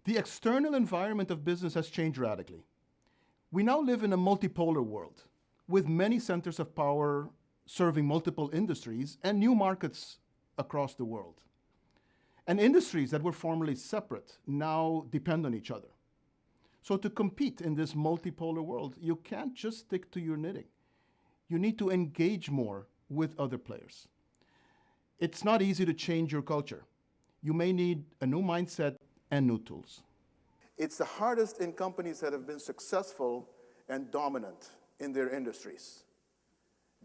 The external environment of business has changed radically. We now live in a multipolar world with many centers of power serving multiple industries and new markets across the world. And industries that were formerly separate now depend on each other. So to compete in this multipolar world, you can't just stick to your knitting. You need to engage more with other players. It's not easy to change your culture. You may need a new mindset and new tools. It's the hardest in companies that have been successful and dominant in their industries.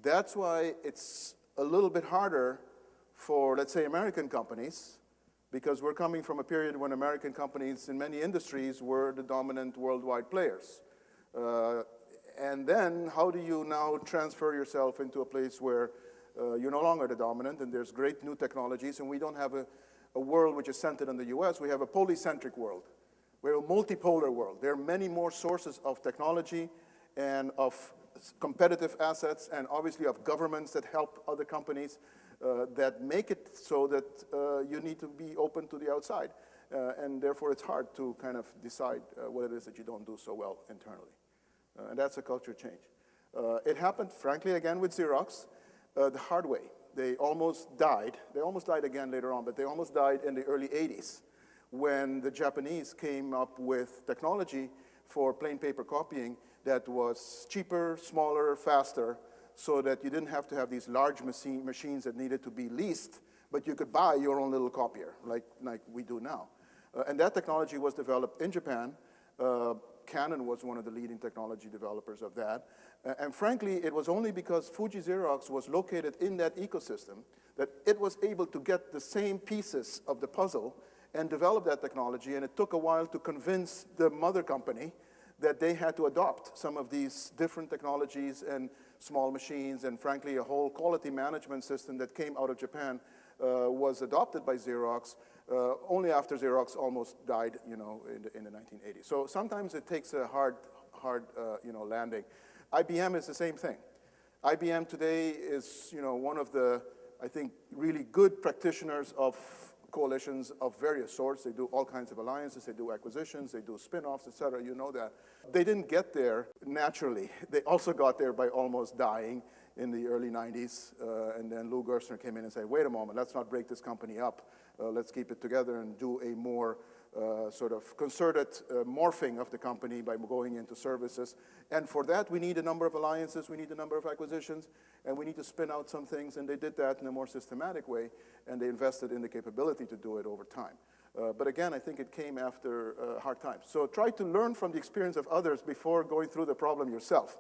That's why it's a little bit harder for, let's say, American companies, because we're coming from a period when American companies in many industries were the dominant worldwide players. And then how do you now transfer yourself into a place where you're no longer the dominant and there's great new technologies, and we don't have a world which is centered in the US, we have a polycentric world. We have a multipolar world. There are many more sources of technology and of competitive assets and obviously of governments that help other companies that make it so that you need to be open to the outside. And therefore it's hard to kind of decide what it is that you don't do so well internally. And that's a culture change. It happened, frankly, again with Xerox, the hard way. They almost died. They almost died again later on, but they almost died in the early 80s when the Japanese came up with technology for plain paper copying that was cheaper, smaller, faster, so that you didn't have to have these large machines that needed to be leased, but you could buy your own little copier, like we do now. And that technology was developed in Japan. Canon was one of the leading technology developers of that. And frankly, it was only because Fuji Xerox was located in that ecosystem that it was able to get the same pieces of the puzzle and develop that technology, and it took a while to convince the mother company that they had to adopt some of these different technologies and small machines, and frankly, a whole quality management system that came out of Japan was adopted by Xerox only after Xerox almost died, in the 1980s. So sometimes it takes a hard landing. IBM is the same thing. IBM today is, one of the, I think, really good practitioners of coalitions of various sorts. They do all kinds of alliances, they do acquisitions, they do spin-offs, et cetera, you know that. They didn't get there naturally. They also got there by almost dying in the early 90s, and then Lou Gerstner came in and said, wait a moment, let's not break this company up. Let's keep it together and do a more sort of concerted morphing of the company by going into services. And for that, we need a number of alliances, we need a number of acquisitions, and we need to spin out some things, and they did that in a more systematic way, and they invested in the capability to do it over time. But again, I think it came after hard times. So try to learn from the experience of others before going through the problem yourself.